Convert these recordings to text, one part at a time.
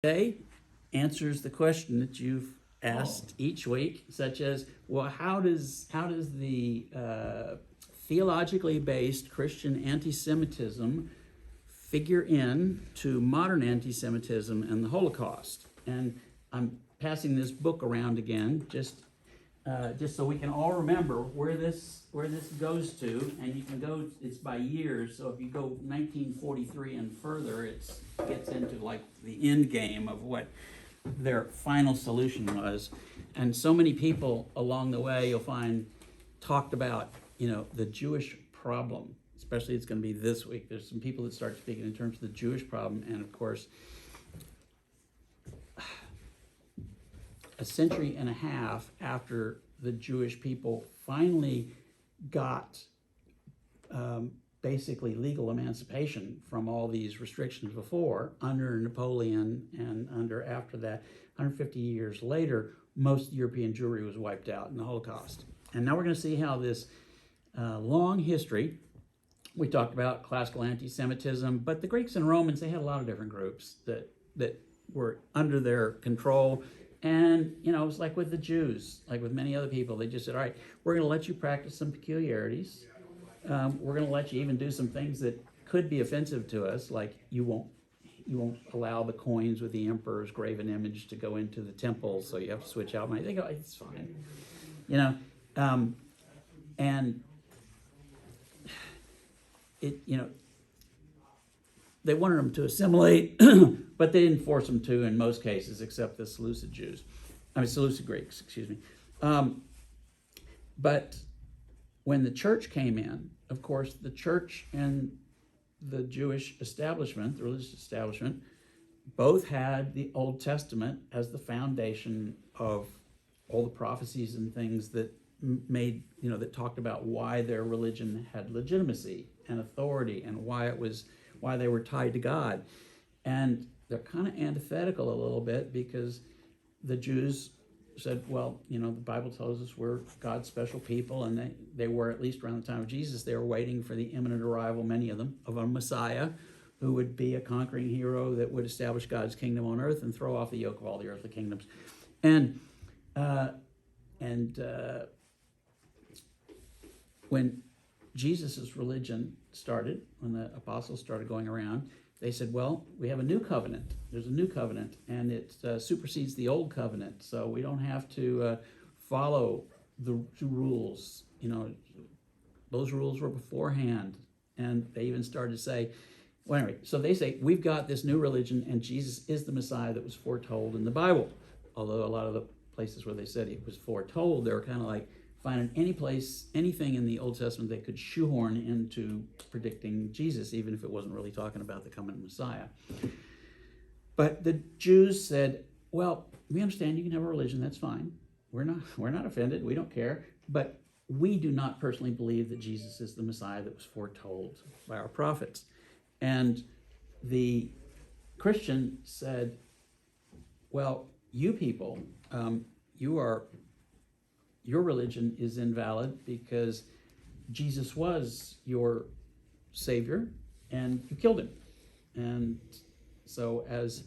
Today answers the question that you've asked each week, such as, well, how does the theologically based Christian anti-Semitism figure in to modern anti-Semitism and the Holocaust? And I'm passing this book around again, just so we can all remember where this goes to, and you can go. It's by years, so if you go 1943 and further, it gets into like the end game of what their final solution was. And so many people along the way you'll find talked about, the Jewish problem. Especially it's going to be this week. There's some people that start speaking in terms of the Jewish problem, and of course, a century and a half after the Jewish people finally got basically legal emancipation from all these restrictions before, under Napoleon and after that, 150 years later, most European Jewry was wiped out in the Holocaust. And now we're going to see how this long history, we talked about classical anti-Semitism, but the Greeks and Romans, they had a lot of different groups that were under their control. And, it was like with the Jews, like with many other people, they just said, all right, we're going to let you practice some peculiarities. We're going to let you even do some things that could be offensive to us, like you won't allow the coins with the emperor's graven image to go into the temple, so you have to switch out money. They go, it's fine. And they wanted them to assimilate, but they didn't force them to in most cases, except the Seleucid Greeks, excuse me. But when the church came in, of course, the church and the Jewish establishment, the religious establishment, both had the Old Testament as the foundation of all the prophecies and things that made, that talked about why their religion had legitimacy and authority and why they were tied to God. And they're kind of antithetical a little bit, because the Jews said, well, the Bible tells us we're God's special people, and they were, at least around the time of Jesus, they were waiting for the imminent arrival, many of them, of a Messiah who would be a conquering hero that would establish God's kingdom on earth and throw off the yoke of all the earthly kingdoms. And when Jesus' religion started, when the apostles started going around, they said, well, we have a new covenant. There's a new covenant, and it supersedes the old covenant, so we don't have to follow the rules. Those rules were beforehand. And they even started to say, well, anyway, so they say, we've got this new religion, and Jesus is the Messiah that was foretold in the Bible. Although a lot of the places where they said it was foretold, they were kind of like finding anything in the Old Testament they could shoehorn into predicting Jesus, even if it wasn't really talking about the coming Messiah. But the Jews said, well, we understand you can have a religion, that's fine. We're not offended, we don't care, but we do not personally believe that Jesus is the Messiah that was foretold by our prophets. And the Christian said, well, you people, your religion is invalid because Jesus was your Savior and you killed him. And so, as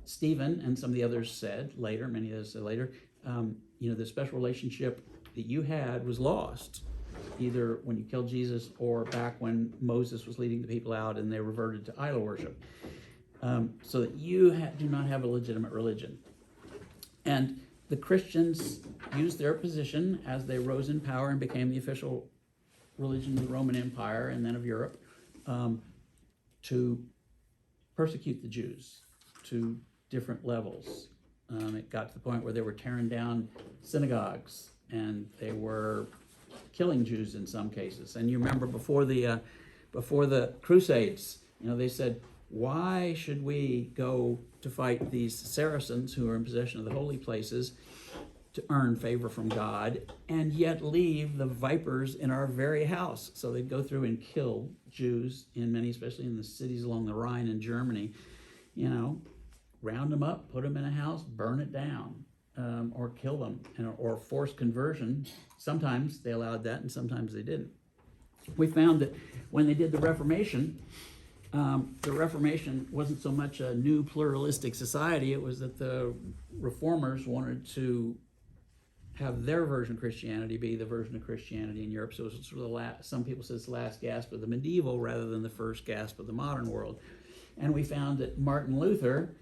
Stephen and some of the others said later, many others said later, the special relationship that you had was lost, either when you killed Jesus or back when Moses was leading the people out and they reverted to idol worship, so that you do not have a legitimate religion. And the Christians used their position as they rose in power and became the official religion of the Roman Empire and then of Europe, to persecute the Jews to different levels. It got to the point where they were tearing down synagogues and they were killing Jews in some cases. And you remember before the Crusades, they said, why should we go to fight these Saracens who are in possession of the holy places to earn favor from God, and yet leave the vipers in our very house? So they'd go through and kill Jews in many, especially in the cities along the Rhine in Germany, round them up, put them in a house, burn it down, or kill them, or forced conversion. Sometimes they allowed that and sometimes they didn't. We found that when they did the Reformation, the Reformation wasn't so much a new pluralistic society, it was that the reformers wanted to have their version of Christianity be the version of Christianity in Europe. So it was sort of the last, some people say it's the last gasp of the medieval rather than the first gasp of the modern world. And we found that Martin Luther,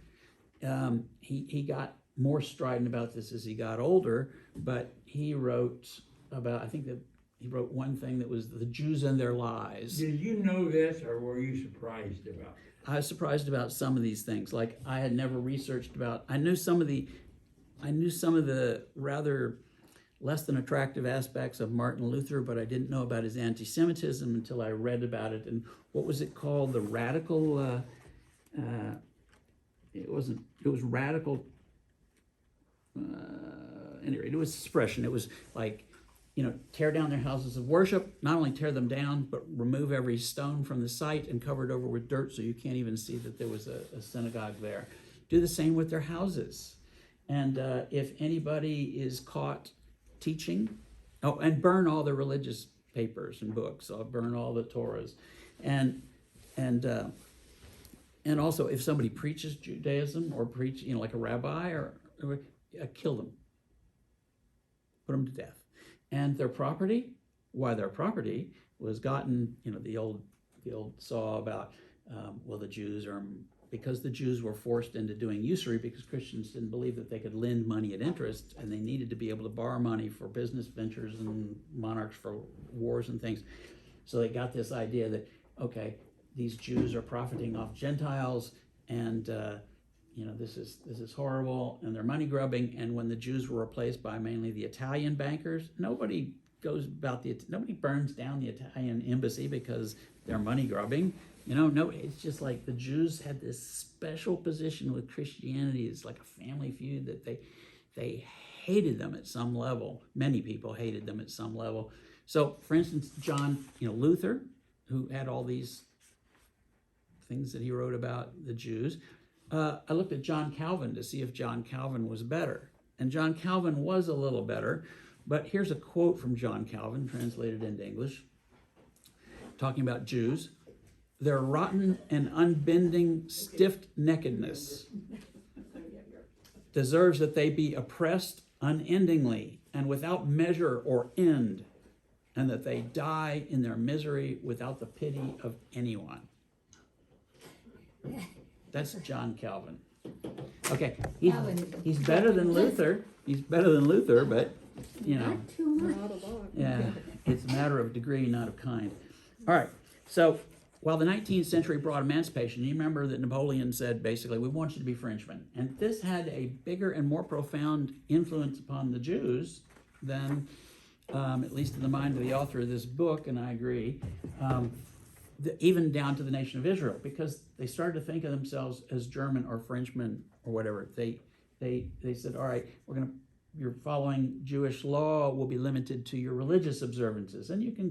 he got more strident about this as he got older, but he wrote about, I think that he wrote one thing that was the Jews and their lies. Did you know this, or were you surprised about it? I was surprised about some of these things. Like, I had never researched about, I knew some of the rather less than attractive aspects of Martin Luther, but I didn't know about his anti-Semitism until I read about it. And what was it called? The radical, it was radical, anyway, it was suppression. It was like, tear down their houses of worship, not only tear them down, but remove every stone from the site and cover it over with dirt so you can't even see that there was a synagogue there. Do the same with their houses. And if anybody is caught teaching, and burn all the religious papers and books, burn all the Torahs. And also, if somebody preaches Judaism or like a rabbi, or kill them. Put them to death. And their property, their property was gotten, the old saw about, the Jews are, because the Jews were forced into doing usury because Christians didn't believe that they could lend money at interest, and they needed to be able to borrow money for business ventures and monarchs for wars and things. So they got this idea that, okay, these Jews are profiting off Gentiles, and this is horrible, and they're money grubbing. And when the Jews were replaced by mainly the Italian bankers, nobody burns down the Italian embassy because they're money grubbing. No, it's just like the Jews had this special position with Christianity. It's like a family feud that they hated them at some level. Many people hated them at some level. So, for instance, John, Luther, who had all these things that he wrote about the Jews. I looked at John Calvin to see if John Calvin was better. And John Calvin was a little better, but here's a quote from John Calvin, translated into English, talking about Jews. Their rotten and unbending stiff-neckedness deserves that they be oppressed unendingly and without measure or end, and that they die in their misery without the pity of anyone. That's John Calvin. Okay, he's better than Luther. He's better than Luther, but, Not too much. yeah, it's a matter of degree, not of kind. All right, so while the 19th century brought emancipation, you remember that Napoleon said, basically, we want you to be Frenchmen. And this had a bigger and more profound influence upon the Jews than, at least in the mind of the author of this book, and I agree, even down to the nation of Israel, because they started to think of themselves as German or Frenchmen or whatever. They said, all right, you're following Jewish law will be limited to your religious observances, and you can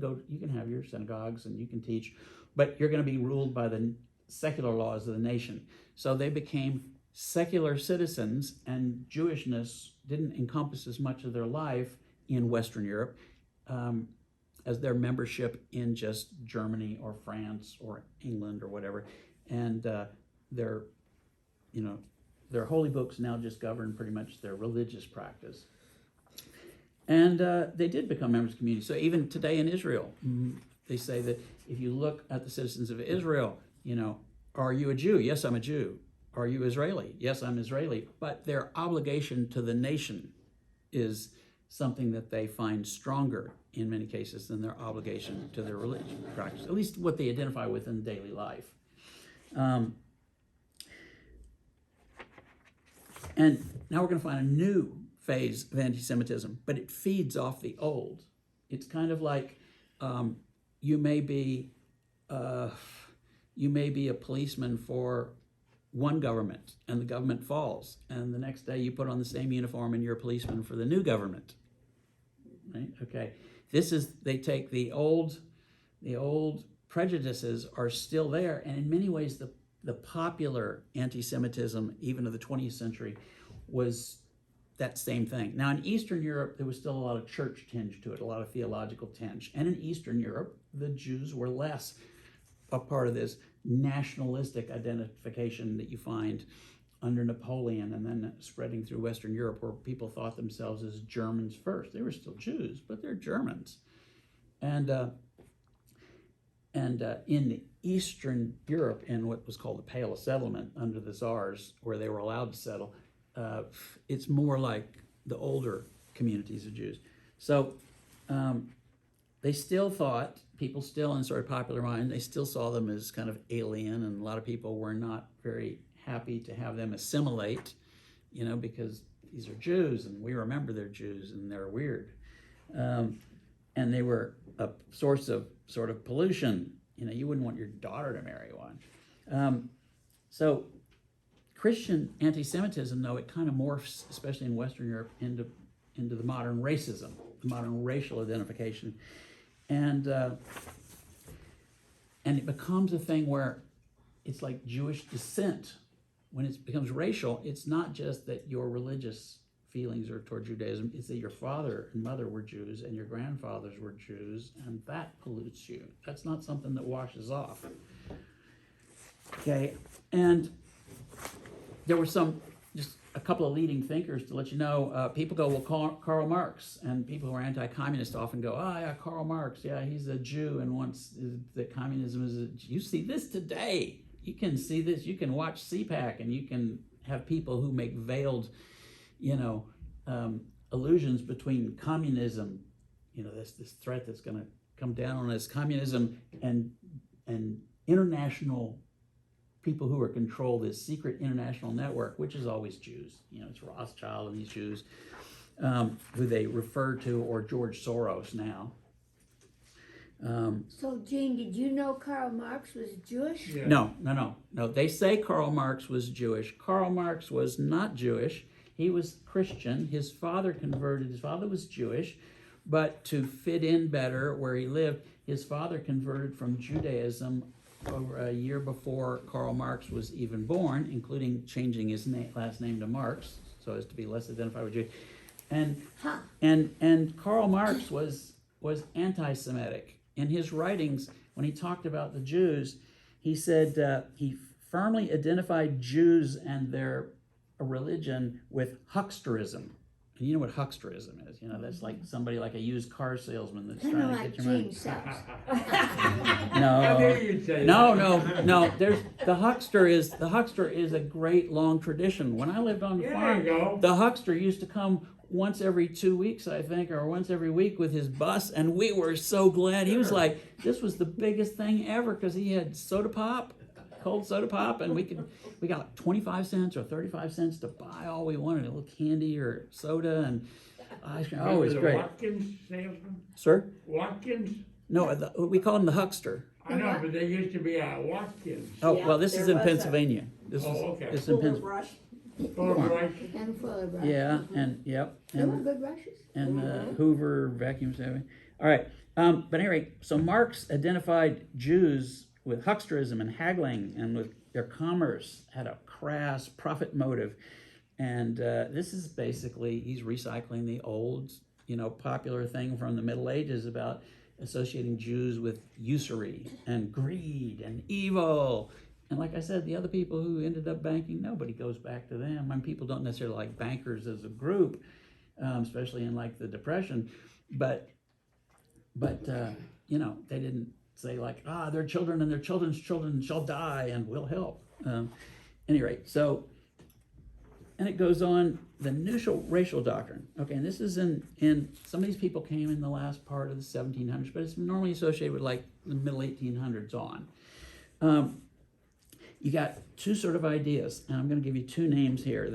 have your synagogues and you can teach, but you're going to be ruled by the secular laws of the nation. So they became secular citizens, and Jewishness didn't encompass as much of their life in Western Europe as their membership in just Germany or France or England or whatever. And their holy books now just govern pretty much their religious practice. And they did become members of the community. So even today in Israel, they say that if you look at the citizens of Israel, are you a Jew? Yes, I'm a Jew. Are you Israeli? Yes, I'm Israeli. But their obligation to the nation is something that they find stronger in many cases than their obligation to their religious practice, at least what they identify with in daily life. And now we're going to find a new phase of anti-Semitism, but it feeds off the old. It's kind of like you may be a policeman for one government, and the government falls, and the next day you put on the same uniform and you're a policeman for the new government. Right? Okay. They take the old prejudices are still there, and in many ways the popular anti-Semitism, even of the 20th century, was that same thing. Now, in Eastern Europe, there was still a lot of church tinge to it, a lot of theological tinge. And in Eastern Europe, the Jews were less a part of this. nationalistic identification that you find under Napoleon and then spreading through Western Europe, where people thought themselves as Germans first. They were still Jews, but they're Germans. And in Eastern Europe, in what was called the Pale of Settlement under the Tsars, where they were allowed to settle, it's more like the older communities of Jews. So they still thought, people still in sort of popular mind, they still saw them as kind of alien, and a lot of people were not very happy to have them assimilate, because these are Jews, and we remember they're Jews, and they're weird. And they were a source of sort of pollution. You wouldn't want your daughter to marry one. So Christian anti-Semitism, though, it kind of morphs, especially in Western Europe, into the modern racism, the modern racial identification. And it becomes a thing where it's like Jewish descent. When it becomes racial, it's not just that your religious feelings are toward Judaism, it's that your father and mother were Jews and your grandfathers were Jews, and that pollutes you. That's not something that washes off. Okay, and there were just a couple of leading thinkers to let you know. People go, well, Karl Marx, and people who are anti-communist often go, oh yeah, Karl Marx, yeah, he's a Jew and wants that communism is you see this today. You can see this, you can watch CPAC, and you can have people who make veiled, allusions between communism, this threat that's going to come down on us, communism and international people who are control this secret international network, which is always Jews. It's Rothschild and these Jews, who they refer to, or George Soros now. So, Gene, did you know Karl Marx was Jewish? Yeah. No. They say Karl Marx was Jewish. Karl Marx was not Jewish. He was Christian. His father converted. His father was Jewish, but to fit in better where he lived, his father converted from Judaism over a year before Karl Marx was even born, including changing his last name to Marx so as to be less identified with Jews. And Karl Marx was anti-Semitic. In his writings, when he talked about the Jews, he said he firmly identified Jews and their religion with hucksterism. And you know what hucksterism is? That's like somebody like a used car salesman that's Kind of trying to like get your money. Gene says. I knew you'd say that. No. There's the huckster is a great long tradition. When I lived on the There farm, you go. the huckster used to come once every 2 weeks, I think, or once every week with his bus, and we were so glad. He was like, this was the biggest thing ever, because he had soda pop, cold soda pop, and we got like 25 cents or 35 cents to buy all we wanted, a little candy or soda and ice cream. Oh, it was great. Watkins salesman? Sir? Watkins? No, we call him the huckster. I know, but there used to be a Watkins. Oh, Yeah, well, this is there in was a- Pennsylvania. This okay. is in Fuller Pennsylvania. brush. Full price. And full of Yeah, and yep, They were and good rushes. Hoover vacuum saving. All right, but anyway, so Marx identified Jews with hucksterism and haggling, and with their commerce had a crass profit motive, and this is basically he's recycling the old, popular thing from the Middle Ages about associating Jews with usury and greed and evil. And like I said, the other people who ended up banking, nobody goes back to them. I mean, people don't necessarily like bankers as a group, especially in like the Depression, but they didn't say like, their children and their children's children shall die and we'll help. Any rate, so, and it goes on, the neutral racial doctrine. Okay, and this is in some of these people came in the last part of the 1700s, but it's normally associated with like the middle 1800s on. You got two sort of ideas, and I'm going to give you two names here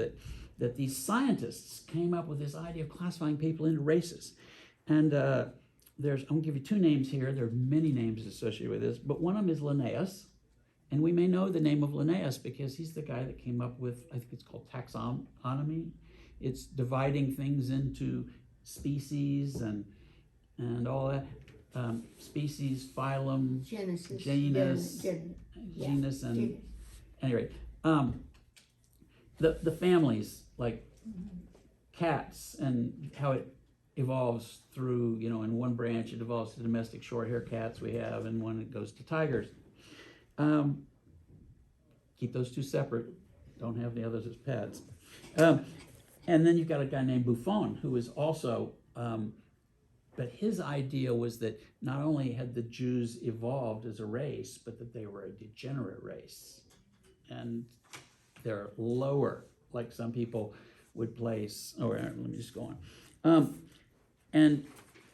that these scientists came up with this idea of classifying people into races. And I'm going to give you two names here. There are many names associated with this, but one of them is Linnaeus. And we may know the name of Linnaeus because he's the guy that came up with, I think it's called taxonomy. It's dividing things into species and all that. Species, phylum, Genesis. genus, and anyway, the families, like cats, and how it evolves through, in one branch it evolves to domestic short hair cats we have, and one it goes to tigers. keep those two separate. Don't have the others as pets. And then you've got a guy named Buffon, who is also, but his idea was that not only had the Jews evolved as a race, but that they were a degenerate race. And they're lower, like some people would place. Oh, let me just go on. And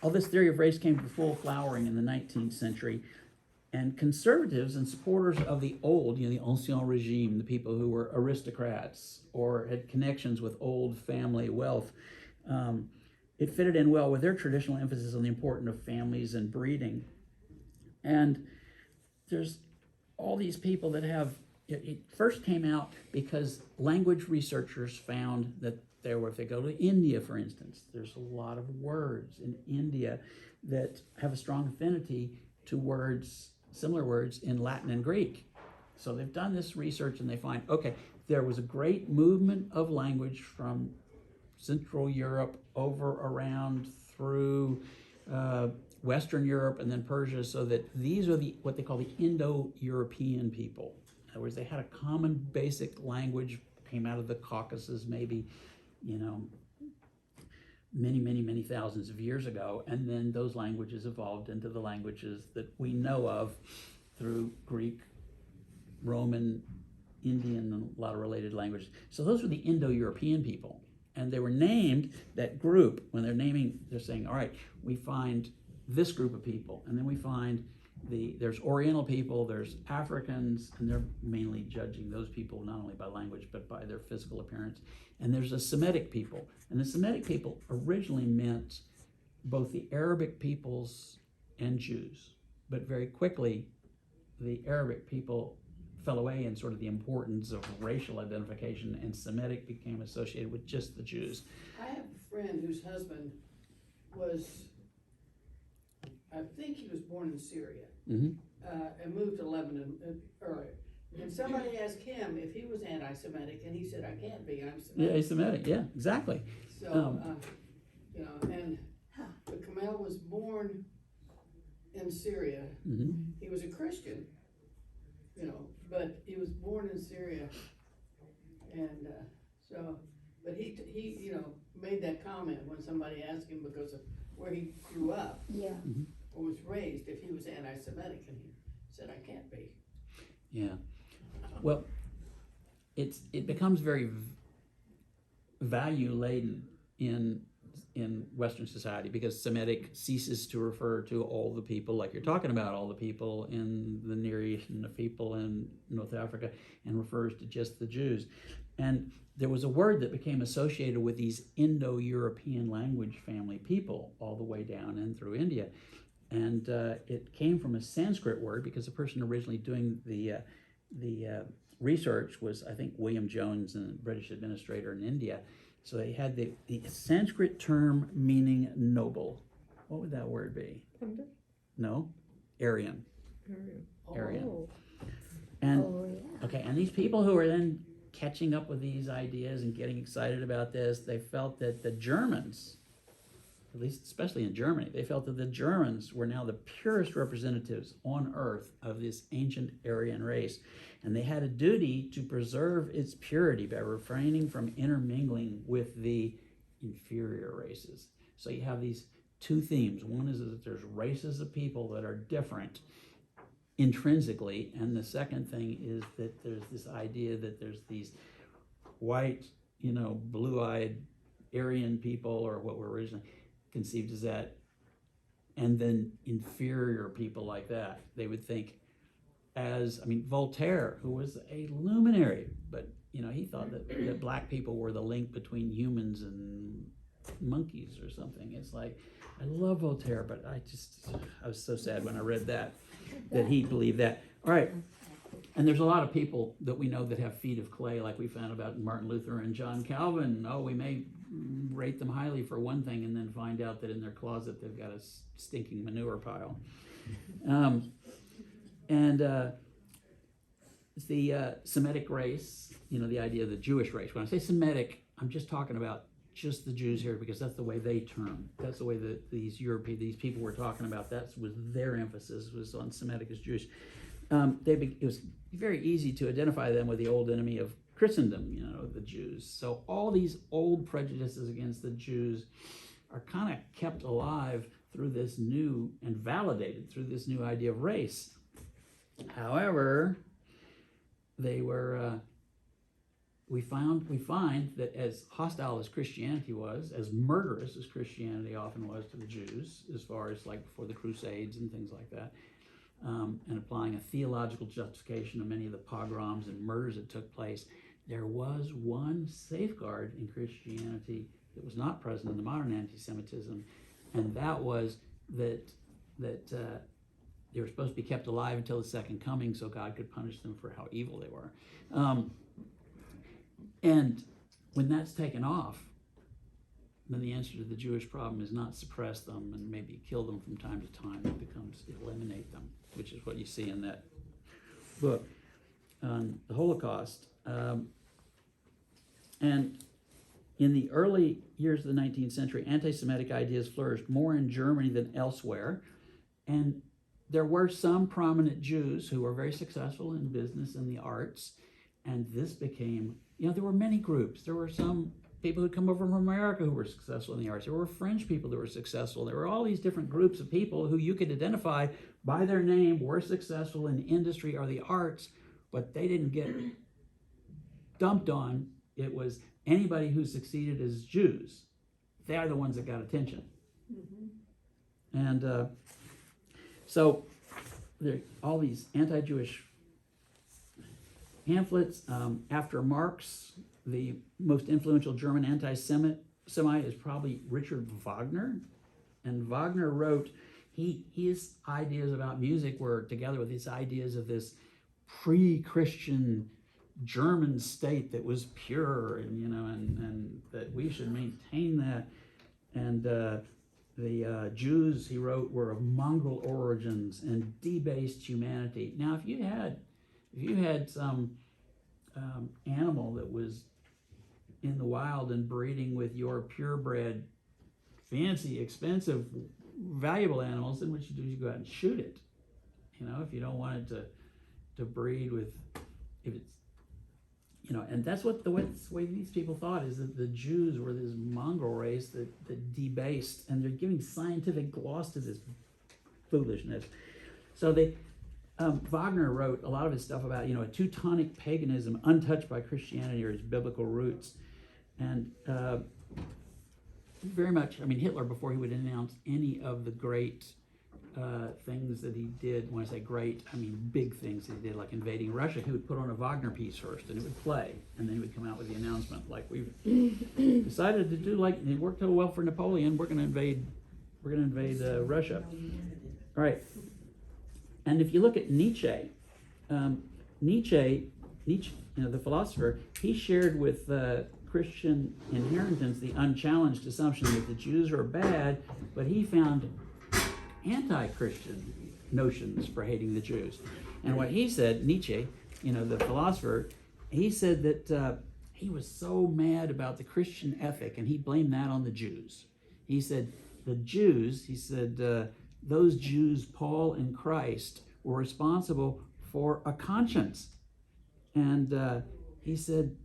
all this theory of race came to full flowering in the 19th century. And conservatives and supporters of the old, the ancien regime, the people who were aristocrats or had connections with old family wealth, it fitted in well with their traditional emphasis on the importance of families and breeding. And there's all these people that have, it first came out because language researchers found that there were, if they go to India, for instance, there's a lot of words in India that have a strong affinity to words, similar words in Latin and Greek. So they've done this research and they find, okay, there was a great movement of language from Central Europe over around through Western Europe and then Persia, so that these are what they call the Indo-European people. In other words, they had a common basic language, came out of the Caucasus maybe, many thousands of years ago, and then those languages evolved into the languages that we know of through Greek, Roman, Indian, and a lot of related languages. So those were the Indo-European people. And they were named, that group, when they're naming, they're saying, all right, we find this group of people, and then we find there's Oriental people, there's Africans, and they're mainly judging those people not only by language, but by their physical appearance. And there's a Semitic people. And the Semitic people originally meant both the Arabic peoples and Jews. But very quickly, the Arabic people fell away in sort of the importance of racial identification, and Semitic became associated with just the Jews. I have a friend whose husband was, I think he was born in Syria, and moved to Lebanon earlier. And somebody asked him if he was anti-Semitic, and he said, "I can't be. I'm Semitic." Yeah, he's Semitic. Yeah, exactly. So, but Kamal was born in Syria. He was a Christian, but he was born in Syria, and but he made that comment when somebody asked him because of where he grew up. Yeah. Or was raised, if he was anti-Semitic, and he said, "I can't be." Yeah. Well, it becomes very value laden in Western society, because Semitic ceases to refer to all the people, like you're talking about, all the people in the Near East and the people in North Africa, and refers to just the Jews. And there was a word that became associated with these Indo-European language family people all the way down and through India. And it came from a Sanskrit word, because the person originally doing the research was, I think, William Jones, a British administrator in India. So they had the Sanskrit term meaning noble. What would that word be? Pandit? No? Aryan. Aryan. Oh. And Oh, yeah. okay, and these people who are then catching up with these ideas and getting excited about this, they felt that the Germans, at least especially in Germany, they felt that the Germans were now the purest representatives on earth of this ancient Aryan race. And they had a duty to preserve its purity by refraining from intermingling with the inferior races. So you have these two themes. One is that there's races of people that are different intrinsically, and the second thing is that there's this idea that there's these white, blue-eyed Aryan people, or what were originally conceived as that, and then inferior people like that. They would think, Voltaire, who was a luminary, but he thought that black people were the link between humans and monkeys or something. It's like, I love Voltaire, but I was so sad when I read that he believed that. All right. And there's a lot of people that we know that have feet of clay, like we found about Martin Luther and John Calvin. Oh, we may rate them highly for one thing and then find out that in their closet they've got a stinking manure pile. The Semitic race, the idea of the Jewish race. When I say Semitic, I'm just talking about just the Jews here, because that's the way they term. That's the way that these people we're talking about, that was their emphasis, was on Semitic as Jewish. it was very easy to identify them with the old enemy of Christendom, the Jews. So all these old prejudices against the Jews are kind of kept alive through this new and validated through this new idea of race. However, they were we find that as hostile as Christianity was, as murderous as Christianity often was to the Jews, as far as like before the Crusades and things like that, and applying a theological justification to many of the pogroms and murders that took place, there was one safeguard in Christianity that was not present in the modern anti-Semitism, and that was that they were supposed to be kept alive until the second coming so God could punish them for how evil they were. And when that's taken off, then the answer to the Jewish problem is not suppress them and maybe kill them from time to time. It becomes eliminate them, which is what you see in that book on the Holocaust. And in the early years of the 19th century, anti-Semitic ideas flourished more in Germany than elsewhere. And there were some prominent Jews who were very successful in business and the arts. And this became, there were many groups. There were some people who'd come over from America who were successful in the arts. There were French people that were successful. There were all these different groups of people who you could identify by their name were successful in industry or the arts, but they didn't get dumped on. It was anybody who succeeded as Jews. They are the ones that got attention. Mm-hmm. And so there are all these anti-Jewish pamphlets. After Marx, the most influential German anti-Semite is probably Richard Wagner. And Wagner wrote, his ideas about music were together with his ideas of this pre-Christian German state that was pure, and that we should maintain that. And the Jews, he wrote, were of mongrel origins and debased humanity. Now, if you had some animal that was in the wild and breeding with your purebred, fancy, expensive, valuable animals, then what you do is you go out and shoot it. If you don't want it to breed with, if it's, and that's what the way these people thought, is that the Jews were this mongrel race that debased, and they're giving scientific gloss to this foolishness. So Wagner wrote a lot of his stuff about, a Teutonic paganism untouched by Christianity or its biblical roots. And very much, Hitler, before he would announce any of the great things that he did, when I say great, big things that he did, like invading Russia, he would put on a Wagner piece first, and it would play, and then he would come out with the announcement, like, we've decided to do, like, it worked so well for Napoleon, we're going to invade Russia. All right. And if you look at Nietzsche, the philosopher, he shared with Christian inheritance the unchallenged assumption that the Jews are bad, but he found anti-Christian notions for hating the Jews. And what he said, Nietzsche, the philosopher, he said that he was so mad about the Christian ethic, and he blamed that on the Jews. He said, those Jews, Paul and Christ, were responsible for a conscience. And he said,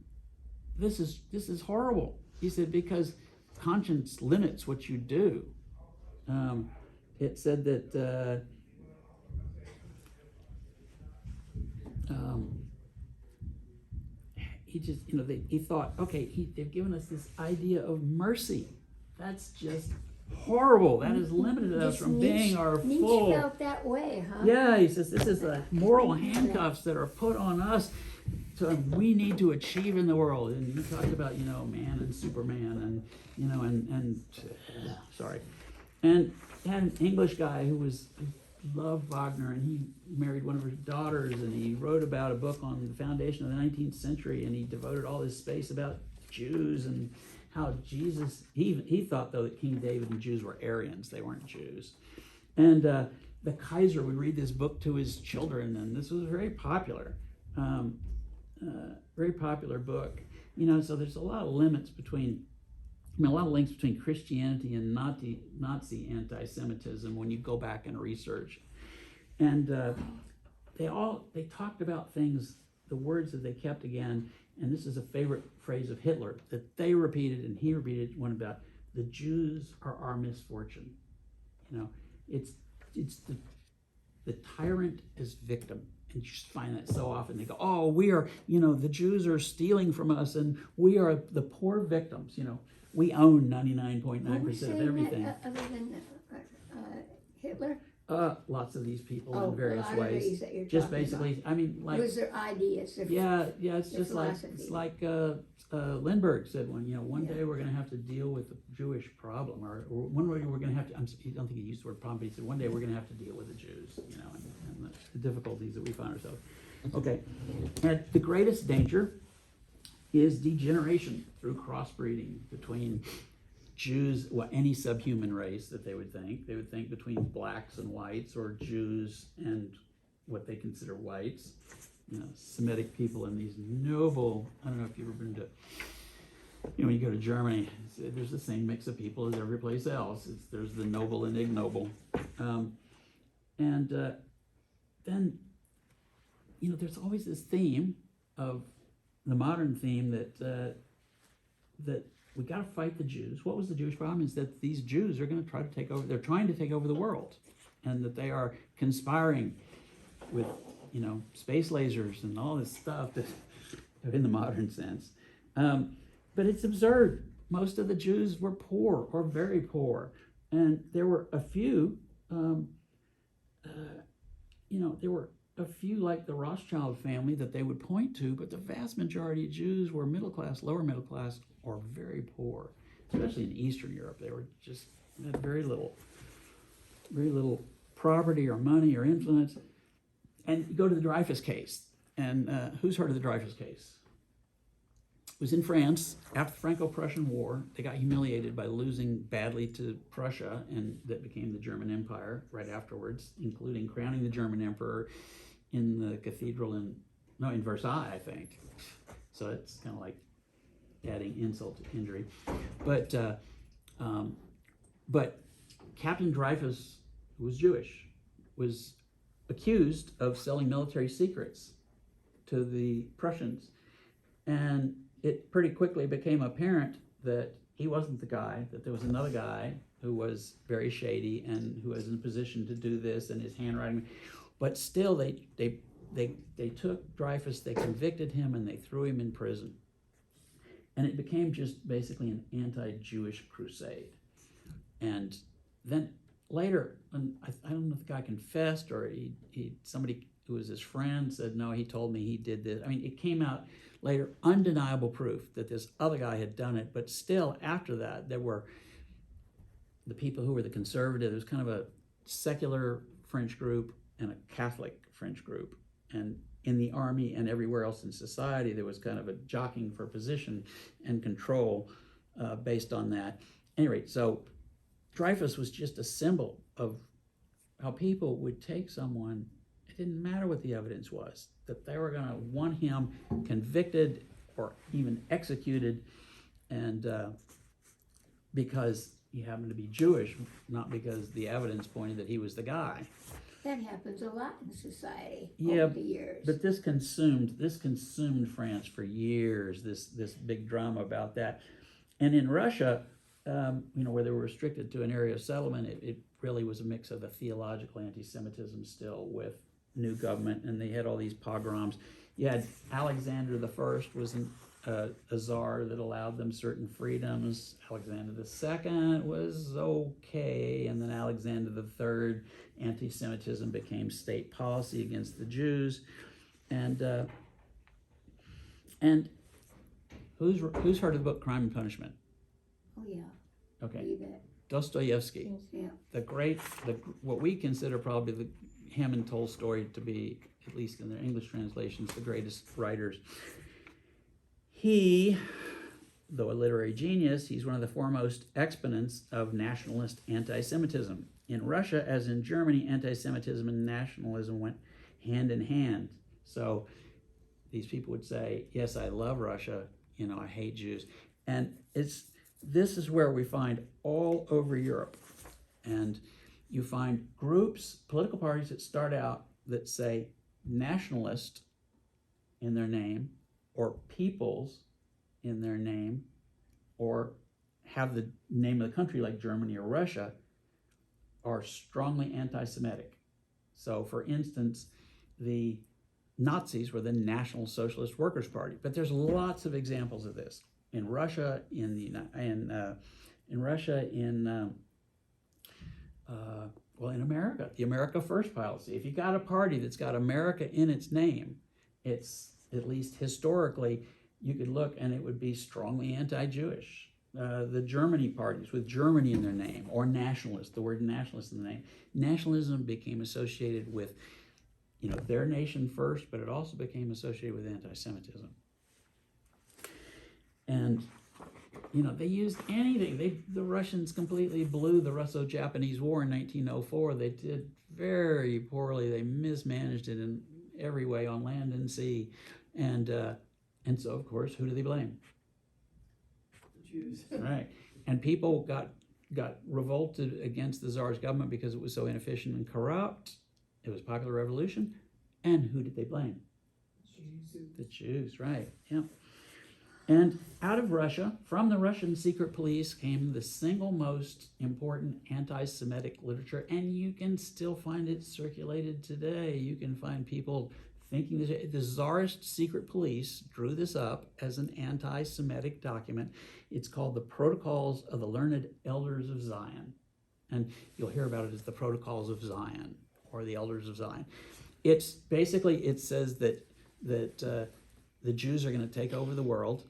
this is horrible. He said, because conscience limits what you do. It said that he just, he thought, okay, they've given us this idea of mercy. That's just horrible. That has limited us from being our Nietzsche full. felt that way, huh? Yeah, he says this is the moral handcuffs that are put on us. So we need to achieve in the world. And he talked about, man and Superman and sorry. And had an English guy who loved Wagner, and he married one of his daughters, and he wrote about a book on the foundation of the 19th century, and he devoted all his space about Jews and how Jesus, he thought, though, that King David and Jews were Aryans. They weren't Jews. And the Kaiser would read this book to his children, and this was very popular book. So there's a lot of links between Christianity and Nazi anti-Semitism when you go back and research. And they talked about things, the words that they kept again, and this is a favorite phrase of Hitler that they repeated and he repeated one about the Jews are our misfortune. You know, it's the tyrant as victim. And you just find that so often. They go, oh, we are, the Jews are stealing from us and we are the poor victims, We own 99.9% of everything. Other than Hitler? Lots of these people Oh, in various a lot of ways. these that you're Just talking basically, about. I mean, like, It was their ideas. Their it's their just like Lindbergh said one day we're going to have to deal with the Jewish problem, or one day we're going to have to. I don't think he used the word problem, but he said one day we're going to have to deal with the Jews, and the difficulties that we find ourselves. Okay, and the greatest danger is degeneration through crossbreeding between Jews, any subhuman race that they would think. They would think between blacks and whites, or Jews and what they consider whites. Semitic people and these noble, I don't know if you've ever been to, when you go to Germany, there's the same mix of people as every place else. There's the noble and ignoble. Then, there's always this theme of the modern theme that we got to fight the Jews. What was the Jewish problem? Is that these Jews are going to try to take over. They're trying to take over the world, and that they are conspiring with, space lasers and all this stuff that, in the modern sense. But it's absurd. Most of the Jews were poor or very poor, and there were a few. There were a few like the Rothschild family that they would point to, but the vast majority of Jews were middle class, lower middle class, or very poor. Especially in Eastern Europe, they were just had very little property or money or influence. And you go to the Dreyfus case, and who's heard of the Dreyfus case? It was in France after the Franco-Prussian War. They got humiliated by losing badly to Prussia, and that became the German Empire right afterwards, including crowning the German emperor in the cathedral in Versailles, I think. So it's kind of like adding insult to injury. But Captain Dreyfus, who was Jewish, was accused of selling military secrets to the Prussians. And it pretty quickly became apparent that he wasn't the guy, that there was another guy who was very shady and who was in a position to do this, and his handwriting. But still, they took Dreyfus, they convicted him, and they threw him in prison. And it became just basically an anti-Jewish crusade. And then later, I don't know if the guy confessed or somebody who was his friend said, no, he told me he did this. I mean, it came out later, undeniable proof that this other guy had done it. But still, after that, there were the people who were the conservative. There was kind of a secular French group and a Catholic French group. And in the army and everywhere else in society, there was kind of a jockeying for position and control based on that. Anyway, so Dreyfus was just a symbol of how people would take someone. It didn't matter what the evidence was, that they were going to want him convicted or even executed, and because he happened to be Jewish, not because the evidence pointed that he was the guy. That happens a lot in society Yeah, over the years. But this consumed France for years. This big drama about that, and in Russia, where they were restricted to an area of settlement, it really was a mix of a theological anti-Semitism still with new government, and they had all these pogroms. You had Alexander the First was a czar that allowed them certain freedoms. Alexander the Second was okay, and then Alexander the Third, anti-Semitism became state policy against the Jews, and who's heard of the book Crime and Punishment? Oh yeah. Okay. You bet. Dostoevsky, Yeah. what we consider probably him and Tolstoy to be, at least in their English translations, the greatest writers. He, though a literary genius, he's one of the foremost exponents of nationalist anti-Semitism. In Russia, as in Germany, anti-Semitism and nationalism went hand in hand. So these people would say, yes, I love Russia, I hate Jews. And this is where we find all over Europe. And you find groups, political parties that start out that say nationalist in their name, or peoples in their name, or have the name of the country like Germany or Russia, are strongly anti-Semitic. So, for instance, the Nazis were the National Socialist Workers' Party, but there's lots of examples of this in Russia, in America, the America First policy. If you got a party that's got America in its name, it's, at least historically, you could look and it would be strongly anti-Jewish. The Germany parties with Germany in their name, or nationalist, the word nationalist in the name. Nationalism became associated with, their nation first, but it also became associated with anti-Semitism. And, they used anything. The Russians completely blew the Russo-Japanese War in 1904. They did very poorly. They mismanaged it in every way on land and sea. And so, of course, who do they blame? Jews. Right. And people got revolted against the Tsar's government because it was so inefficient and corrupt. It was a popular revolution. And who did they blame? The Jews, right. Yeah. And out of Russia, from the Russian secret police, came the single most important anti-Semitic literature, and you can still find it circulated today. You can find people thinking that the Tsarist secret police drew this up as an anti-Semitic document. It's called the Protocols of the Learned Elders of Zion. And you'll hear about it as the Protocols of Zion, or the Elders of Zion. It's basically, it says that the Jews are going to take over the world,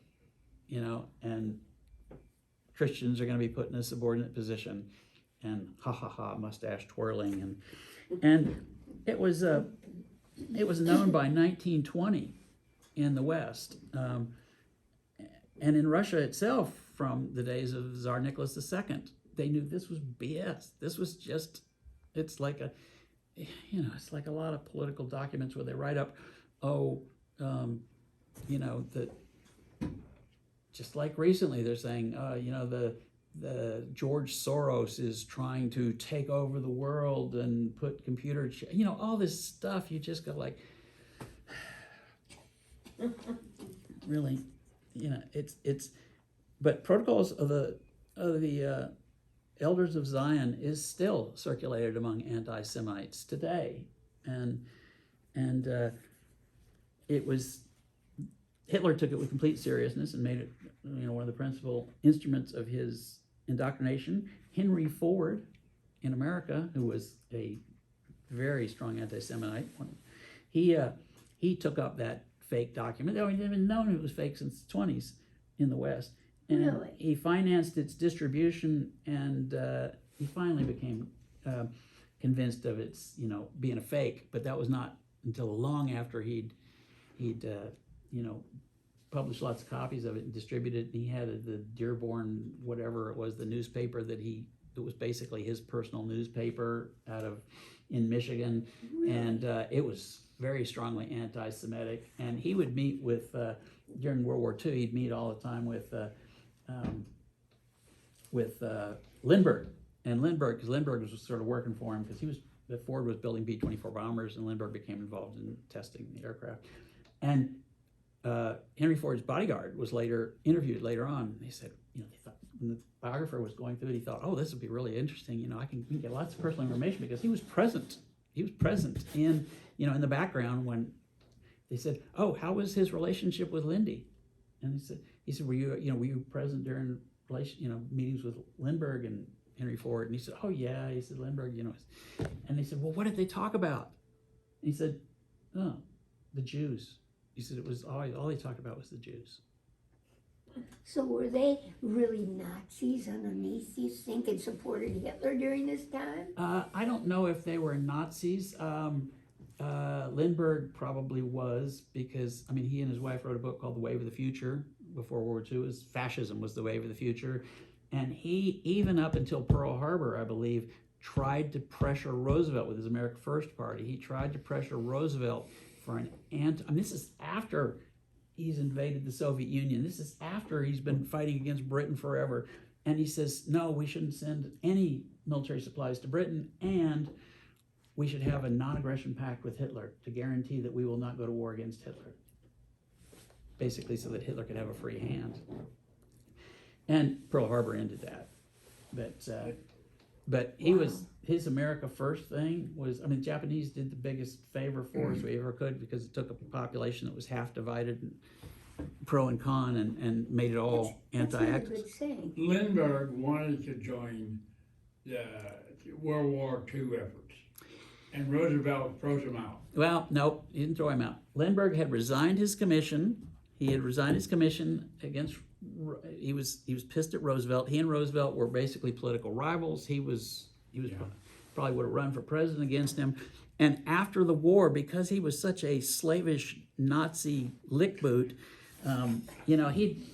and Christians are going to be put in a subordinate position, and mustache twirling, and it was known by 1920 in the West, and in Russia itself from the days of Tsar Nicholas II. They knew this was BS. This was just, it's like a lot of political documents where they write up, that just like recently they're saying, the George Soros is trying to take over the world and put computer, all this stuff. You just go like, really, but Protocols of the Elders of Zion is still circulated among anti-Semites today, and it was, Hitler took it with complete seriousness and made it, one of the principal instruments of his indoctrination. Henry Ford in America, who was a very strong anti-Semite, he took up that fake document. They hadn't even known it was fake since the 20s in the West. And Really? he financed its distribution, and he finally became convinced of its, being a fake. But that was not until long after he'd published lots of copies of it and distributed it. And he had the Dearborn, whatever it was, the newspaper it was basically his personal newspaper in Michigan. Really? And it was very strongly anti-Semitic. And he would meet with, during World War II, he'd meet all the time with Lindbergh. And because Lindbergh was sort of working for him, because Ford was building B-24 bombers, and Lindbergh became involved in testing the aircraft. And Henry Ford's bodyguard was interviewed later on. They said, they thought, when the biographer was going through it, he thought, this would be really interesting. I can get lots of personal information, because he was present. He was present in the background when they said, how was his relationship with Lindy? And he said, were you present during meetings with Lindbergh and Henry Ford? And he said, yeah. He said, Lindbergh, And they said, well, what did they talk about? And he said, the Jews. He said it was all they talked about was the Jews. So were they really Nazis underneath, you think, and supported Hitler during this time? I don't know if they were Nazis. Lindbergh probably was, because, he and his wife wrote a book called The Wave of the Future before World War II. Fascism was the wave of the future. And he, even up until Pearl Harbor, I believe, tried to pressure Roosevelt with his America First party. He tried to pressure Roosevelt for this is after he's invaded the Soviet Union. This is after he's been fighting against Britain forever. And he says, no, we shouldn't send any military supplies to Britain. And we should have a non-aggression pact with Hitler to guarantee that we will not go to war against Hitler. Basically so that Hitler could have a free hand. And Pearl Harbor ended that. But he was, his America First thing was, I mean, the Japanese did the biggest favor for us we ever could, because it took a population that was half divided, and pro and con, and made it all That's not a anti-Axis. good saying. Lindbergh wanted to join the World War II efforts, and Roosevelt froze him out. Well, no, he didn't throw him out. Lindbergh had resigned his commission. He had resigned his commission against, he was pissed at Roosevelt. He and Roosevelt were basically political rivals. He was probably would have run for president against him. And after the war, because he was such a slavish Nazi lickboot, you know, he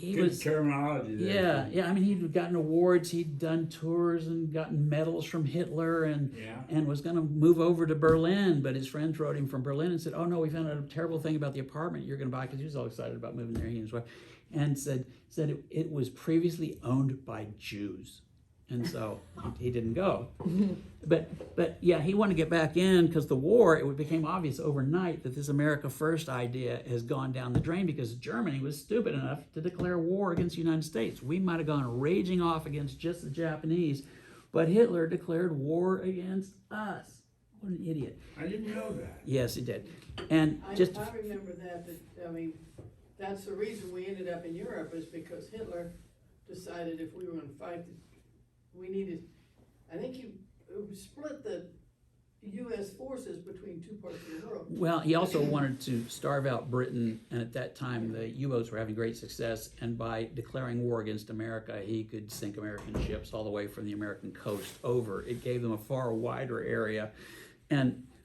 Good was, terminology there. yeah. I mean, he'd gotten awards, he'd done tours and gotten medals from Hitler, and was going to move over to Berlin. But his friends wrote him from Berlin and said, "Oh no, we found out a terrible thing about the apartment you're going to buy," because he was all excited about moving there. He and his wife, and said it was previously owned by Jews, and so he didn't go. But yeah, he wanted to get back in because the war. It became obvious overnight that this America First idea has gone down the drain, because Germany was stupid enough to declare war against the United States. We might have gone raging off against just the Japanese, but Hitler declared war against us. What an idiot! I didn't know that. Yes, he did. And I remember that, I mean, that's the reason we ended up in Europe, is because Hitler decided if we were gonna fight, we needed, I think he split the U.S. forces between two parts of the world. Well, he also wanted to starve out Britain, and at that time the U-boats were having great success, and by declaring war against America, he could sink American ships all the way from the American coast over. It gave them a far wider area,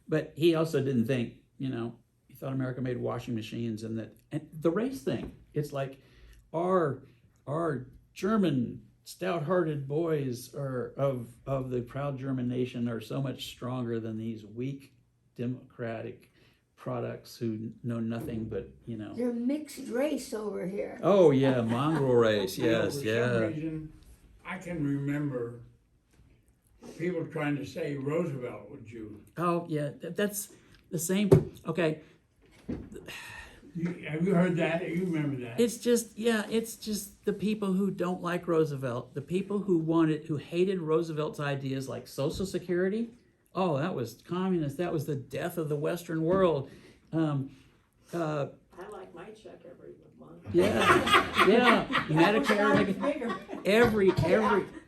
but he also didn't think, you know, he thought America made washing machines, and the race thing. It's like our German stout-hearted boys of the proud German nation are so much stronger than these weak democratic products who know nothing but, you know. They're mixed race over here. Oh yeah, mongrel race. Yes, For some reason, I can remember people trying to say Roosevelt was Jew. Oh yeah, that's the same. Okay. Have you heard that? You remember that? It's just the people who don't like Roosevelt, the people who hated Roosevelt's ideas like Social Security. Oh, that was communist. That was the death of the Western world. I like my check every month. Yeah, Medicare, every.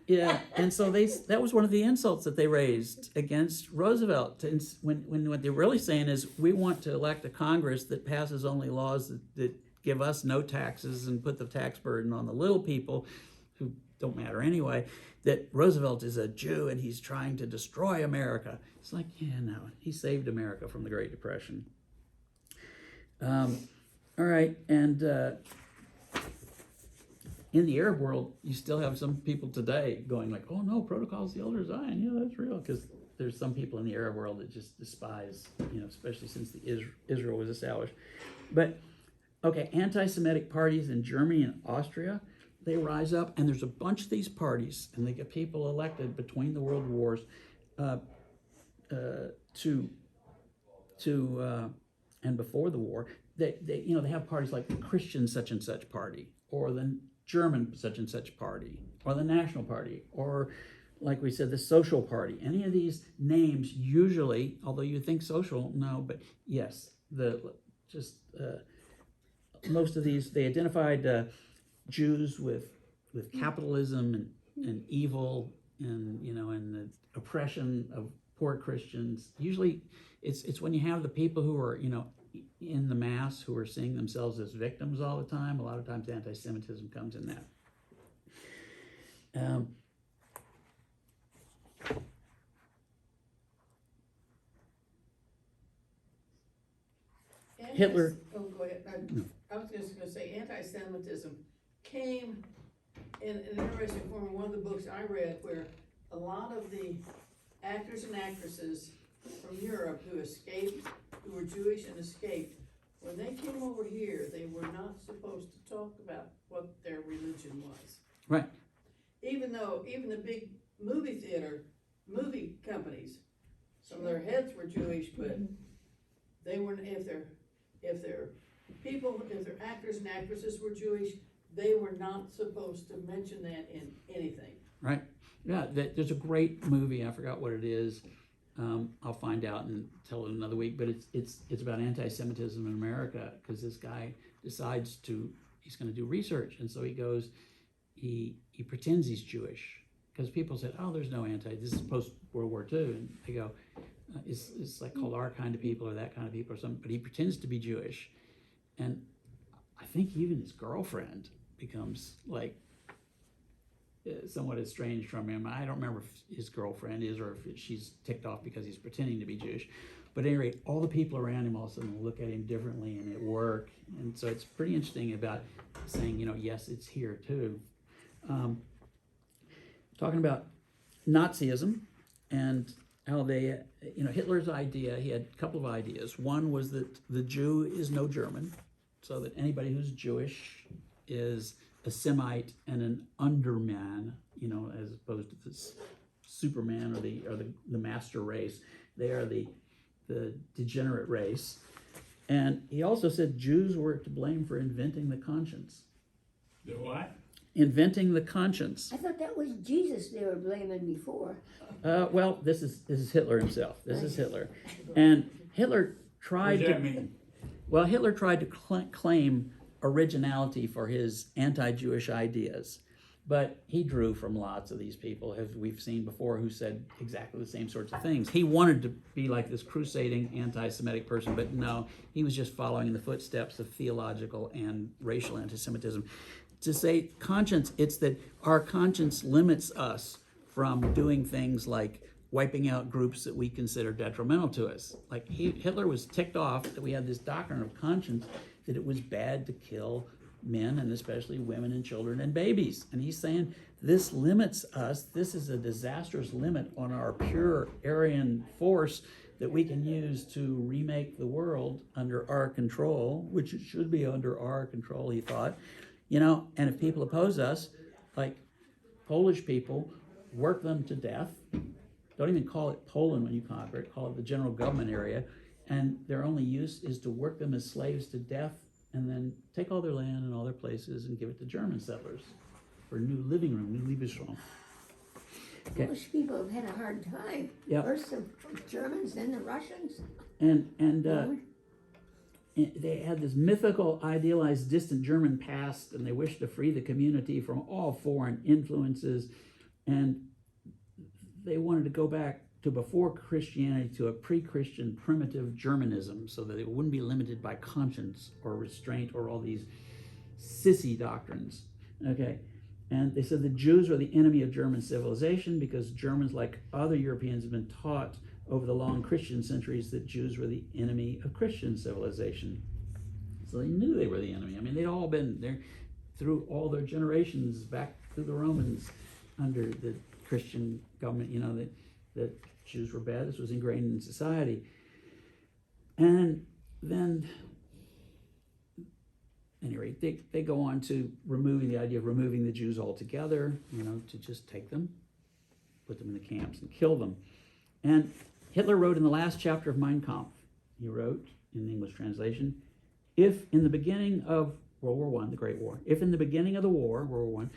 Yeah, and so that was one of the insults that they raised against Roosevelt. When what they're really saying is, we want to elect a Congress that passes only laws that give us no taxes and put the tax burden on the little people who don't matter anyway. That Roosevelt is a Jew and he's trying to destroy America. It's like, yeah, no, he saved America from the Great Depression. All right, and in the Arab world, you still have some people today going like, "Oh no, Protocols of the Elder Zion, yeah, that's real," because there's some people in the Arab world that just despise, you know, especially since Israel was established. But okay, anti-Semitic parties in Germany and Austria, they rise up, and there's a bunch of these parties, and they get people elected between the world wars and before the war. They you know, they have parties like the Christian such and such party, or the German such and such party, or the National Party, or like we said, the Social Party. Any of these names usually, although you think social, no, but yes, most of these, they identified Jews with capitalism and evil, and, you know, and the oppression of poor Christians. Usually it's when you have the people who are, you know, in the mass, who are seeing themselves as victims all the time. A lot of times anti-Semitism comes in that. Hitler. Oh, go ahead. I was just gonna say, anti-Semitism came in an interesting form in one of the books I read, where a lot of the actors and actresses from Europe who were Jewish and escaped, when they came over here, they were not supposed to talk about what their religion was. Right. Even the big movie companies Some of their heads were Jewish, but they weren't, if their actors and actresses were Jewish, they were not supposed to mention that in anything. Right. Yeah, there's a great movie, I forgot what it is. I'll find out and tell it another week, but it's about anti-Semitism in America, because this guy decides he's going to do research, and so he pretends he's Jewish, because people said, oh, there's no this is post World War II, and they go, it's like called Our Kind of People or That Kind of People or something, but he pretends to be Jewish, and I think even his girlfriend becomes like somewhat estranged from him. I don't remember if his girlfriend is, or if she's ticked off because he's pretending to be Jewish. But at any rate, all the people around him all of a sudden look at him differently, and at work. And so it's pretty interesting about saying, yes, it's here too. Talking about Nazism and how they, Hitler's idea, he had a couple of ideas. One was that the Jew is no German, so that anybody who's Jewish is a Semite and an underman, as opposed to this Superman or the master race. They are the degenerate race. And he also said Jews were to blame for inventing the conscience. The what? Inventing the conscience. I thought that was Jesus they were blaming before. Well, this is Hitler himself. This is Hitler. And Hitler tried What does that mean? Well, Hitler tried to claim originality for his anti-Jewish ideas, but he drew from lots of these people, as we've seen before, who said exactly the same sorts of things. He wanted to be like this crusading anti-Semitic person, but no, he was just following in the footsteps of theological and racial anti-Semitism. To say conscience, it's that our conscience limits us from doing things like wiping out groups that we consider detrimental to us. Like Hitler was ticked off that we had this doctrine of conscience, that it was bad to kill men, and especially women and children and babies. And he's saying this limits us. This is a disastrous limit on our pure Aryan force that we can use to remake the world under our control, which it should be under our control, he thought. And if people oppose us, like Polish people, work them to death. Don't even call it Poland when you conquer it, call it the general government area. And their only use is to work them as slaves to death, and then take all their land and all their places and give it to German settlers for new living room, new Lebensraum. Okay. Polish people have had a hard time. Yep. First the Germans, then the Russians. And they had this mythical, idealized, distant German past, and they wished to free the community from all foreign influences. And they wanted to go back to before Christianity, to a pre-Christian primitive Germanism, so that it wouldn't be limited by conscience or restraint or all these sissy doctrines. Okay, and they said the Jews were the enemy of German civilization, because Germans, like other Europeans, have been taught over the long Christian centuries that Jews were the enemy of Christian civilization. So they knew they were the enemy. I mean, they'd all been there through all their generations, back through the Romans, under the Christian government, that Jews were bad. This was ingrained in society. And then, anyway, they go on to removing the idea of removing the Jews altogether, to just take them, put them in the camps and kill them. And Hitler wrote in the last chapter of Mein Kampf, he wrote in the English translation, if in the beginning of World War I, the Great War, if in the beginning of the war, World War I,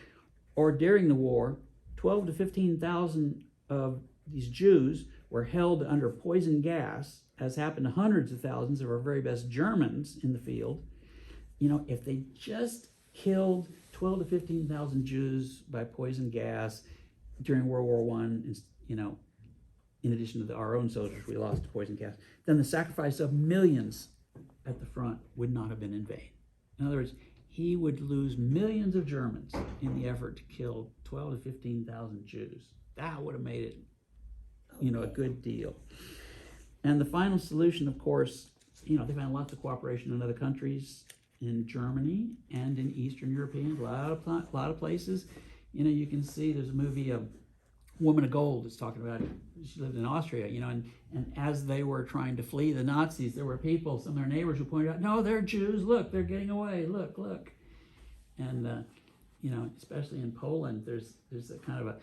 or during the war, 12 to 15,000 of these Jews were held under poison gas, as happened to hundreds of thousands of our very best Germans in the field. If they just killed 12 to 15,000 Jews by poison gas during World War I, in addition to our own soldiers we lost to poison gas, then the sacrifice of millions at the front would not have been in vain. In other words, he would lose millions of Germans in the effort to kill 12 to 15,000 Jews. That would have made it, a good deal. And the final solution, of course, they found lots of cooperation in other countries, in Germany and in Eastern European, a lot of places. You can see there's a movie, Woman of Gold, is talking about it. She lived in Austria, and as they were trying to flee the Nazis, there were people, some of their neighbors, who pointed out, no, they're Jews, look, they're getting away, look. And, especially in Poland, there's a kind of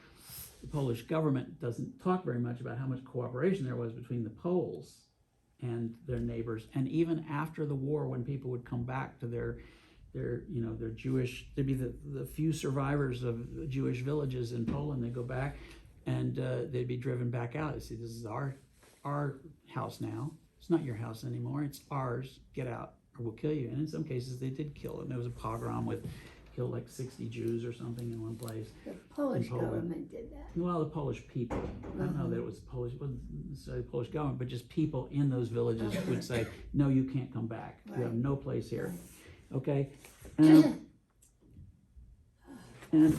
the Polish government doesn't talk very much about how much cooperation there was between the Poles and their neighbors. And even after the war, when people would come back to their Jewish, there'd be the few survivors of Jewish villages in Poland, they'd go back and they'd be driven back out. They say, this is our house now. It's not your house anymore. It's ours. Get out or we'll kill you. And in some cases they did kill them. There was a pogrom killed like 60 Jews or something in one place. The Polish in Poland. government did that. Well, the Polish people. I don't know that it was Polish, it wasn't necessarily the Polish government, but just people in those villages would say, no, you can't come back. You have Right. no place here. Right. Okay? And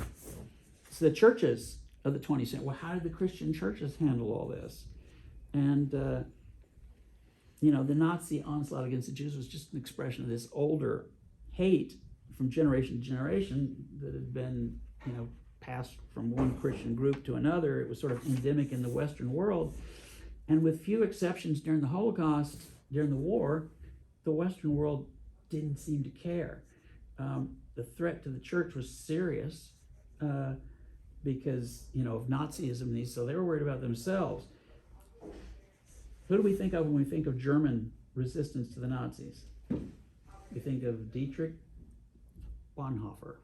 so the churches of the 20th century, well, how did the Christian churches handle all this? And, the Nazi onslaught against the Jews was just an expression of this older hate from generation to generation that had been, passed from one Christian group to another. It was sort of endemic in the Western world. And with few exceptions during the Holocaust, during the war, the Western world didn't seem to care. The threat to the church was serious because, of Nazism, so they were worried about themselves. Who do we think of when we think of German resistance to the Nazis? We think of Dietrich Bonhoeffer.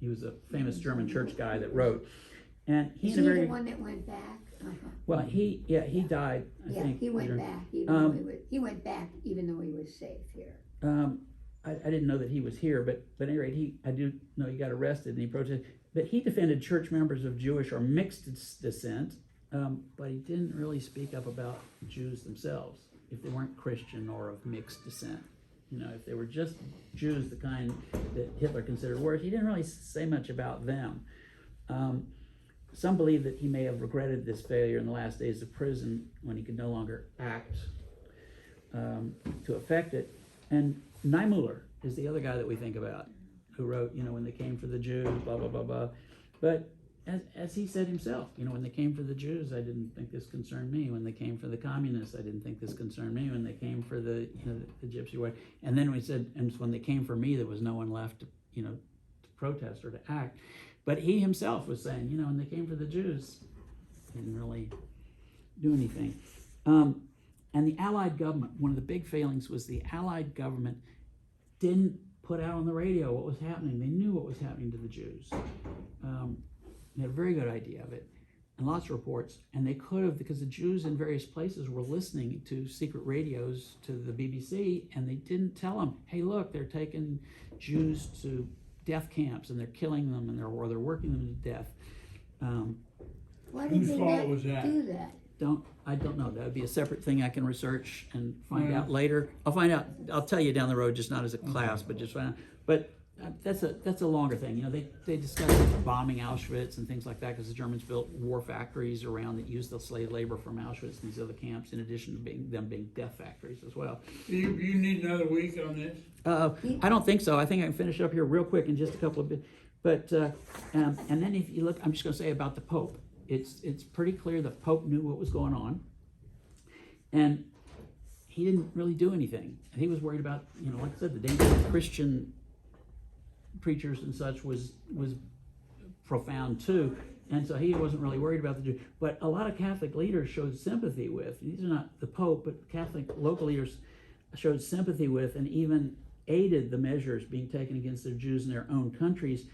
He was a famous German church guy that wrote, and Is he the one that went back? well, he died. I think he went later. back. Even though he went back, even though he was safe here. I didn't know that he was here, but at any rate, I do know he got arrested and he protested. But he defended church members of Jewish or mixed descent, but he didn't really speak up about Jews themselves, if they weren't Christian or of mixed descent. If they were just Jews, the kind that Hitler considered worse, he didn't really say much about them. Some believe that he may have regretted this failure in the last days of prison when he could no longer act to affect it. And Niemöller is the other guy that we think about, who wrote, when they came for the Jews, blah, blah, blah, blah. But as he said himself, when they came for the Jews, I didn't think this concerned me. When they came for the communists, I didn't think this concerned me. When they came for the Gypsy War, and then we said, and when they came for me, there was no one left to protest or to act. But he himself was saying, when they came for the Jews, he didn't really do anything. And the Allied government, one of the big failings was the Allied government didn't put out on the radio what was happening. They knew what was happening to the Jews. They had a very good idea of it, and lots of reports. And they could have, because the Jews in various places were listening to secret radios to the BBC, and they didn't tell them, hey, look, they're taking Jews to death camps, and they're killing them, and they're working them to death. Why did Whose they fault not was that? do that? I don't know. That would be a separate thing I can research and find out later. I'll find out. I'll tell you down the road, just not as a class, but just find out. But that's a longer thing. They discussed bombing Auschwitz and things like that because the Germans built war factories around that used the slave labor from Auschwitz and these other camps, in addition to them being death factories as well. You need another week on this? I don't think so. I think I can finish up here real quick in just a couple of bits. But and then if you look, I'm just going to say about the Pope. It's pretty clear the Pope knew what was going on, and he didn't really do anything. He was worried about, like I said, the danger of Christian preachers and such was profound too, and so he wasn't really worried about the Jews. But a lot of Catholic leaders showed sympathy with. These are not the Pope, but Catholic local leaders showed sympathy with, and even aided the measures being taken against the Jews in their own countries.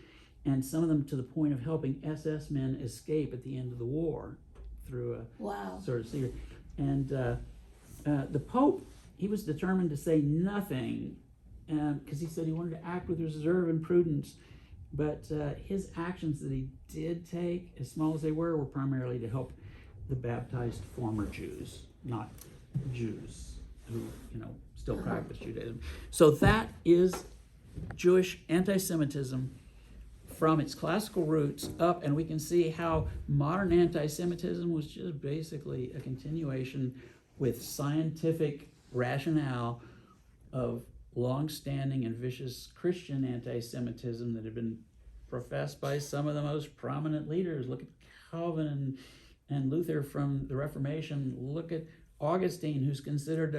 And some of them to the point of helping SS men escape at the end of the war through a sort of secret. And the Pope, he was determined to say nothing because he said he wanted to act with reserve and prudence. But his actions that he did take, as small as they were primarily to help the baptized former Jews, not Jews who, still practice Judaism. So that is Jewish anti-Semitism from its classical roots up, and we can see how modern anti-Semitism was just basically a continuation with scientific rationale of long-standing and vicious Christian anti-Semitism that had been professed by some of the most prominent leaders. Look at Calvin and Luther from the Reformation. Look at Augustine, who's considered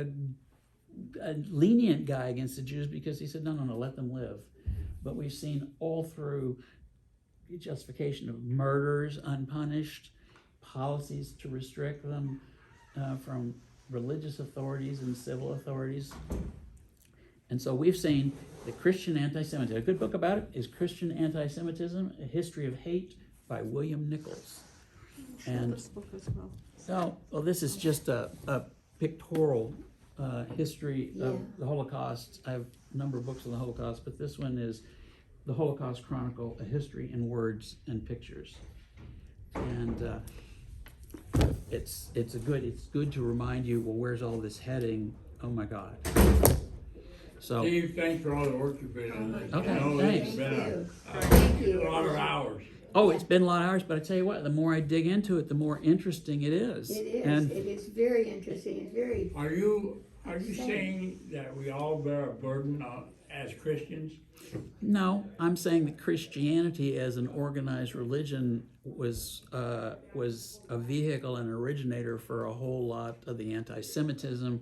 a lenient guy against the Jews because he said, no, let them live. but we've seen all through the justification of murders unpunished, policies to restrict them from religious authorities and civil authorities. And so we've seen the Christian anti-Semitism. A good book about it is Christian Anti-Semitism, A History of Hate by William Nichols. And This book as well. so, well, this is just a pictorial history of Yeah. the Holocaust. I have a number of books on the Holocaust, but this one is The Holocaust Chronicle, A History in Words and Pictures. And it's good to remind you, well, where's all this heading? Oh my God. So, Steve, thanks for all the work you've been doing. Okay, I know thanks. it's been Thank you. a lot of hours. oh, it's been a lot of hours, but I tell you what, the more I dig into it, the more interesting it is. It is, And it is very interesting, it's very, Are you saying that we all bear a burden as Christians? no, I'm saying that Christianity as an organized religion was a vehicle and originator for a whole lot of the anti-Semitism,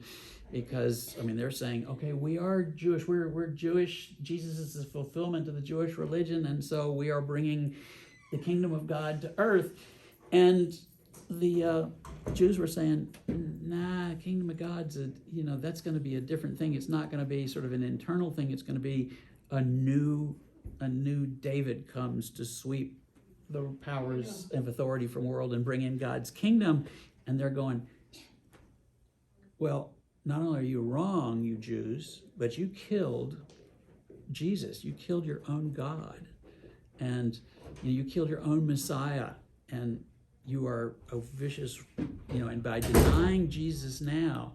because I mean they're saying, okay, we are Jewish, we're Jewish. Jesus is the fulfillment of the Jewish religion, and so we are bringing the kingdom of God to earth. And the Jews were saying, nah, kingdom of God's that's going to be a different thing. It's not going to be sort of an internal thing. It's going to be a new David comes to sweep the powers of authority from the world and bring in God's kingdom. And they're going, well, not only are you wrong, you Jews, but you killed Jesus. You killed your own God, and you killed your own Messiah, and you are a vicious, and by denying Jesus now,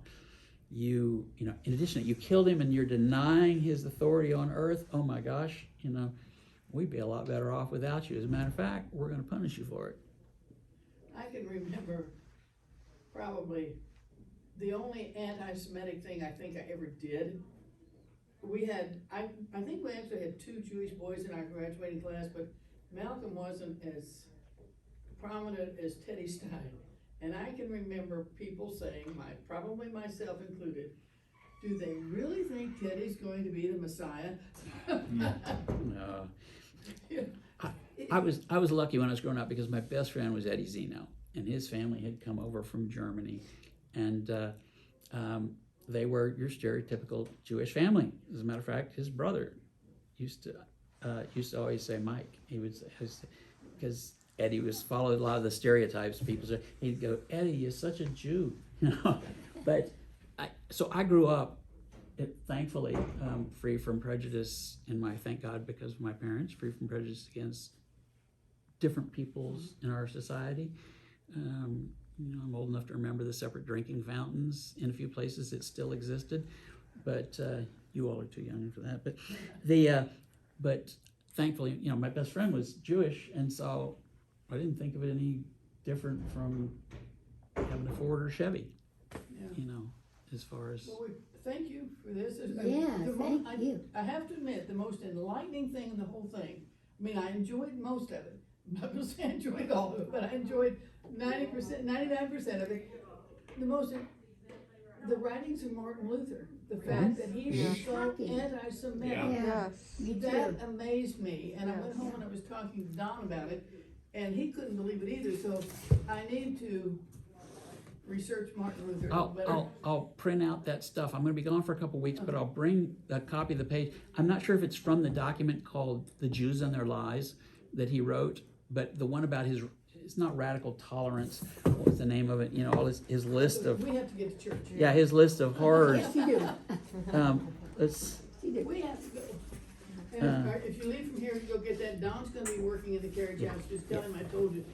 in addition, you killed him and you're denying his authority on earth. Oh my gosh, we'd be a lot better off without you. As a matter of fact, we're going to punish you for it. I can remember probably the only anti-Semitic thing I think I ever did. I think we actually had 2 Jewish boys in our graduating class, but Malcolm wasn't as prominent as Teddy Stein. And I can remember people saying, probably myself included, do they really think Teddy's going to be the Messiah? No. I was lucky when I was growing up because my best friend was Eddie Zeno, and his family had come over from Germany, and they were your stereotypical Jewish family. As a matter of fact, his brother used to always say Mike. He would say, because Eddie followed a lot of the stereotypes people say. He'd go, Eddie, you're such a Jew, But so I grew up, thankfully, free from prejudice, thank God because of my parents, free from prejudice against different peoples in our society. I'm old enough to remember the separate drinking fountains in a few places that still existed, but you all are too young for that. But thankfully, my best friend was Jewish, and so I didn't think of it any different from having a Ford or Chevy. Yeah. As far as Well, thank you for this. thank you. I have to admit, the most enlightening thing in the whole thing, I enjoyed most of it. I'm not gonna say I enjoyed all of it, but I enjoyed 90%, 99% of it. The writings of Martin Luther, the fact that he was so Shocking. anti-Semitic. Yeah. Yes. Me That too. amazed me, and I went Yes. home and I was talking to Don about it, and he couldn't believe it either, so I need to research Martin Luther a little better. I'll print out that stuff. I'm going to be gone for a couple weeks, but I'll bring a copy of the page. I'm not sure if it's from the document called "The Jews and Their Lies" that he wrote, but the one about it's not radical tolerance. What was the name of it? All his list of We have to get to church. yeah, his list of horrors. Yes, you do. Let's You do. We have to go. And if you leave from here to go get that, Don's gonna be working in the carriage house, just tell him I told you.